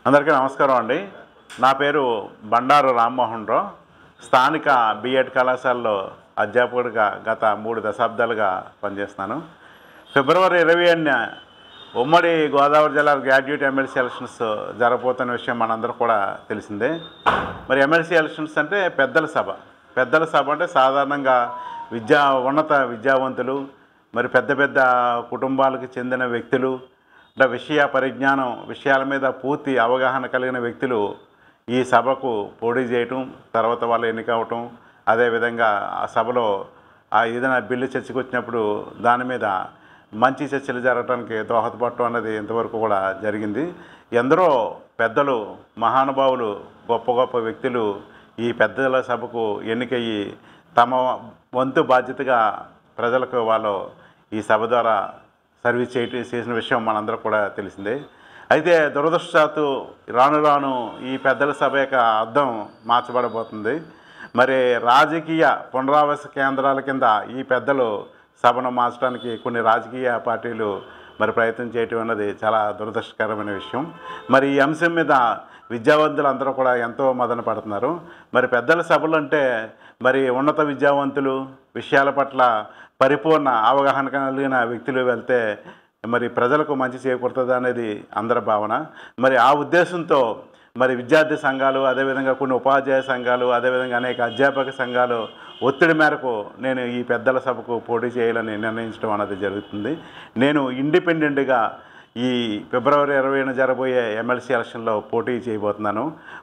అందరికీ నమస్కారం అండి. నా పేరు బండారు రామ్మోహన్ రావు. స్థానిక బీఎడ్ కళాశాలలో అధ్యాపకుడిగా గత 3 దశాబ్దాలుగా పనిచేస్తున్నాను. ఫిబ్రవరి 27న ఉమ్మడి గోదావరి జిల్లా గ్రాడ్యుయేట్ ఎమ్మెల్సీ ఎలక్షన్స్ జరగబోతున్న విషయం మనందరూ కూడా తెలిసిందే. మరి ఎమ్మెల్సీ ఎలక్షన్స్ అంటే పెద్దల సభ. పెద్దల సభ అంటే సాధారణంగా ఉన్నత విద్యావంతులు, మరి పెద్ద పెద్ద కుటుంబాలకు చెందిన వ్యక్తులు, అంటే విషయ పరిజ్ఞానం, విషయాల మీద పూర్తి అవగాహన కలిగిన వ్యక్తులు ఈ సభకు పోటీ చేయటం, తర్వాత వాళ్ళు ఎన్నికవటం, అదేవిధంగా ఆ సభలో ఏదైనా బిల్లు చర్చకు వచ్చినప్పుడు దాని మీద మంచి చర్చలు జరగడానికి దోహదపడటం అన్నది ఇంతవరకు కూడా జరిగింది. ఎందరో పెద్దలు, మహానుభావులు, గొప్ప గొప్ప వ్యక్తులు ఈ పెద్దల సభకు ఎన్నికయ్యి తమ వంతు బాధ్యతగా ప్రజలకు వాళ్ళు ఈ సభ ద్వారా సర్వీస్ చేసిన విషయం మనందరూ కూడా తెలిసిందే. అయితే దురదృష్టవశాత్తు రాను రాను ఈ పెద్దల సభ యొక్క అర్థం మార్చబడబోతుంది. మరి రాజకీయ పునరావాస కేంద్రాల కింద ఈ పెద్దలు సభను మార్చడానికి కొన్ని రాజకీయ పార్టీలు మరి ప్రయత్నం చేయటం అన్నది చాలా దురదృష్టకరమైన విషయం. మరి ఈ అంశం మీద విద్యావంతులు అందరూ కూడా ఎంతో మదన పడుతున్నారు. మరి పెద్దల సభలు అంటే మరి ఉన్నత విద్యావంతులు, విషయాల పట్ల పరిపూర్ణ అవగాహన కలిగిన వ్యక్తులు వెళ్తే మరి ప్రజలకు మంచి చేకూరుతుంది అనేది అందరి భావన. మరి ఆ ఉద్దేశంతో మరి విద్యార్థి సంఘాలు, అదేవిధంగా కొన్ని ఉపాధ్యాయ సంఘాలు, అదేవిధంగా అనేక అధ్యాపక సంఘాలు ఒత్తిడి మేరకు నేను ఈ పెద్దల సభకు పోటీ చేయాలని నిర్ణయించడం అనేది జరుగుతుంది. నేను ఇండిపెండెంట్గా ఈ ఫిబ్రవరి 20న జరగబోయే ఎమ్మెల్సీ ఎలక్షన్లో పోటీ చేయబోతున్నాను.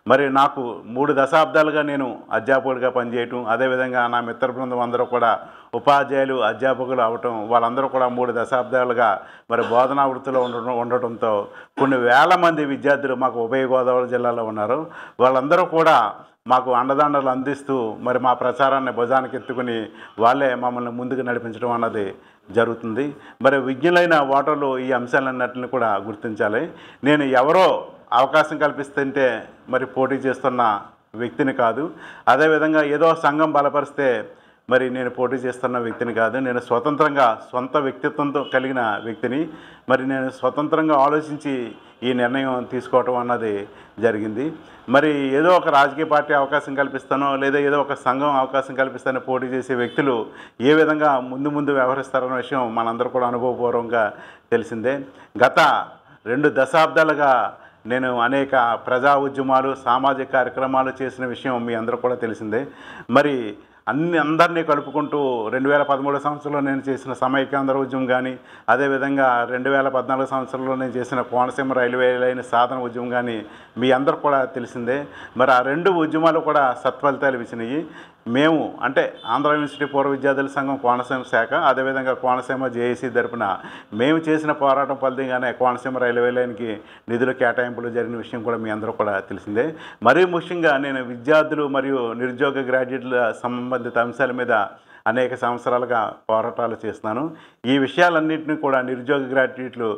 మరి నాకు 3 దశాబ్దాలుగా నేను అధ్యాపకుడిగా పనిచేయటం, అదేవిధంగా నా మిత్ర బృందం అందరూ కూడా ఉపాధ్యాయులు, అధ్యాపకులు అవటం, వాళ్ళందరూ కూడా 3 దశాబ్దాలుగా మరి బోధనా వృత్తిలో ఉండటంతో కొన్ని వేల మంది విద్యార్థులు మాకు ఉభయ గోదావరి జిల్లాలో ఉన్నారు. వాళ్ళందరూ కూడా మాకు అండదండలు అందిస్తూ మరి మా ప్రచారాన్ని భుజానికి ఎత్తుకుని వాళ్ళే మమ్మల్ని ముందుకు నడిపించడం అన్నది జరుగుతుంది. మరి విజ్ఞులైన ఓటర్లు ఈ అంశాలన్నింటిని కూడా గుర్తించాలి. నేను ఎవరో అవకాశం కల్పిస్తుంటే మరి పోటీ చేస్తున్న వ్యక్తిని కాదు, అదేవిధంగా ఏదో సంఘం బలపరిస్తే మరి నేను పోటీ చేస్తున్న వ్యక్తిని కాదు. నేను స్వతంత్రంగా సొంత వ్యక్తిత్వంతో కలిగిన వ్యక్తిని. మరి నేను స్వతంత్రంగా ఆలోచించి ఈ నిర్ణయం తీసుకోవటం అన్నది జరిగింది. మరి ఏదో ఒక రాజకీయ పార్టీ అవకాశం కల్పిస్తానో, లేదా ఏదో ఒక సంఘం అవకాశం కల్పిస్తానో పోటీ చేసే వ్యక్తులు ఏ విధంగా ముందు వ్యవహరిస్తారన్న విషయం మనందరూ కూడా అనుభవపూర్వకంగా తెలిసిందే. గత 2 దశాబ్దాలుగా నేను అనేక ప్రజా ఉద్యమాలు, సామాజిక కార్యక్రమాలు చేసిన విషయం మీ అందరూ కూడా తెలిసిందే. మరి అందరినీ కలుపుకుంటూ 2013 సంవత్సరంలో నేను చేసిన సమైక్యాంధ్ర ఉద్యమం కానీ, అదేవిధంగా 2014 సంవత్సరంలో నేను చేసిన కోనసీమ రైల్వే లైన్ సాధన ఉద్యమం కానీ మీ అందరూ కూడా తెలిసిందే. మరి ఆ 2 ఉద్యమాలు కూడా సత్ఫలితాలు ఇచ్చినాయి. మేము అంటే ఆంధ్ర యూనివర్సిటీ పూర్వ విద్యార్థుల సంఘం కోనసీమ శాఖ, అదేవిధంగా కోనసీమ జేఏసీ తరపున మేము చేసిన పోరాటం ఫలితంగానే కోనసీమ రైల్వే లైన్కి నిధుల కేటాయింపులు జరిగిన విషయం కూడా మీ అందరూ కూడా తెలిసిందే. మరీ ముఖ్యంగా నేను విద్యార్థులు మరియు నిరుద్యోగ గ్రాడ్యుయేట్ల సంబంధిత అంశాల మీద అనేక సంవత్సరాలుగా పోరాటాలు చేస్తున్నాను. ఈ విషయాలన్నింటినీ కూడా నిరుద్యోగ గ్రాడ్యుయేట్లు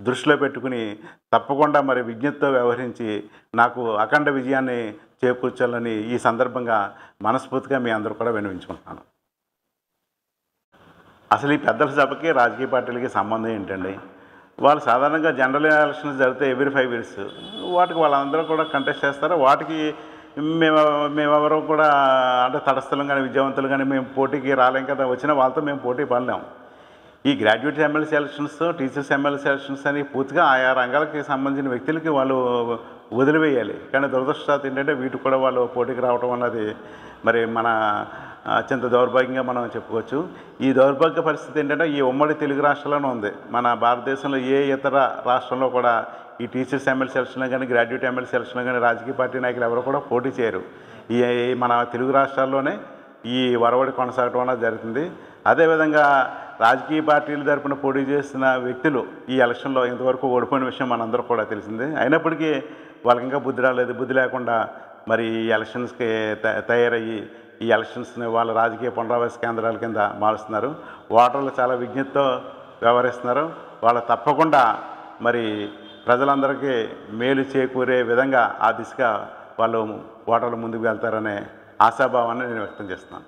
దృష్టిలో పెట్టుకుని తప్పకుండా మరి విజ్ఞతతో వ్యవహరించి నాకు అఖండ విజయాన్ని చేకూర్చాలని ఈ సందర్భంగా మనస్ఫూర్తిగా మీ అందరూ కూడా విన్నవించుకుంటున్నాను. అసలు ఈ పెద్దల సభకి రాజకీయ పార్టీలకి సంబంధం ఏంటండి? వాళ్ళు సాధారణంగా జనరల్ ఎలక్షన్స్ జరిగితే ఎవ్రీ 5 years వాటికి వాళ్ళందరూ కూడా కంటెస్ట్ చేస్తారు. వాటికి మేమెవరూ కూడా అంటే తటస్థలం కానీ, విద్యావంతులు కానీ మేము పోటీకి రాలేం కదా. వచ్చిన వాళ్ళతో మేము పోటీ పడలేం. ఈ graduate MLC elections, teachers MLC elections అని పూర్తిగా ఆయా రంగాలకి సంబంధించిన వ్యక్తులకి వాళ్ళు వదిలివేయాలి. కానీ దురదృష్టవశాత్తు ఏంటంటే వీటికి కూడా వాళ్ళు పోటీకి రావటం అన్నది మరి మన అత్యంత దౌర్భాగ్యంగా మనం చెప్పుకోవచ్చు. ఈ దౌర్భాగ్య పరిస్థితి ఏంటంటే ఈ ఉమ్మడి తెలుగు రాష్ట్రాల్లోనే ఉంది. మన భారతదేశంలో ఏ ఇతర రాష్ట్రంలో కూడా ఈ టీచర్స్ ఎమ్మెల్సీ ఎలక్షన్లో కానీ, గ్రాడ్యుయేట్ ఎమ్మెల్సీ ఎలక్షన్లో కానీ రాజకీయ పార్టీ నాయకులు ఎవరు కూడా పోటీ చేయరు. ఈ మన తెలుగు రాష్ట్రాల్లోనే ఈ వరవడి కొనసాగటం అనేది జరుగుతుంది. అదేవిధంగా రాజకీయ పార్టీల తరపున పోటీ చేసిన వ్యక్తులు ఈ ఎలక్షన్లో ఇంతవరకు ఓడిపోయిన విషయం మనందరూ కూడా తెలిసిందే. అయినప్పటికీ వాళ్ళకి ఇంకా బుద్ధి రాలేదు. బుద్ధి లేకుండా మరి ఈ ఎలక్షన్స్కి తయారయ్యి ఈ ఎలక్షన్స్ని వాళ్ళ రాజకీయ పునరావాస కేంద్రాల కింద మారుస్తున్నారు. ఓటర్లు చాలా విజ్ఞతతో వ్యవహరిస్తున్నారు. వాళ్ళు తప్పకుండా మరి ప్రజలందరికీ మేలు చేకూరే విధంగా ఆ దిశగా వాళ్ళు ఓటర్లు ముందుకు వెళ్తారనే ఆశాభావాన్ని నేను వ్యక్తం చేస్తున్నాను.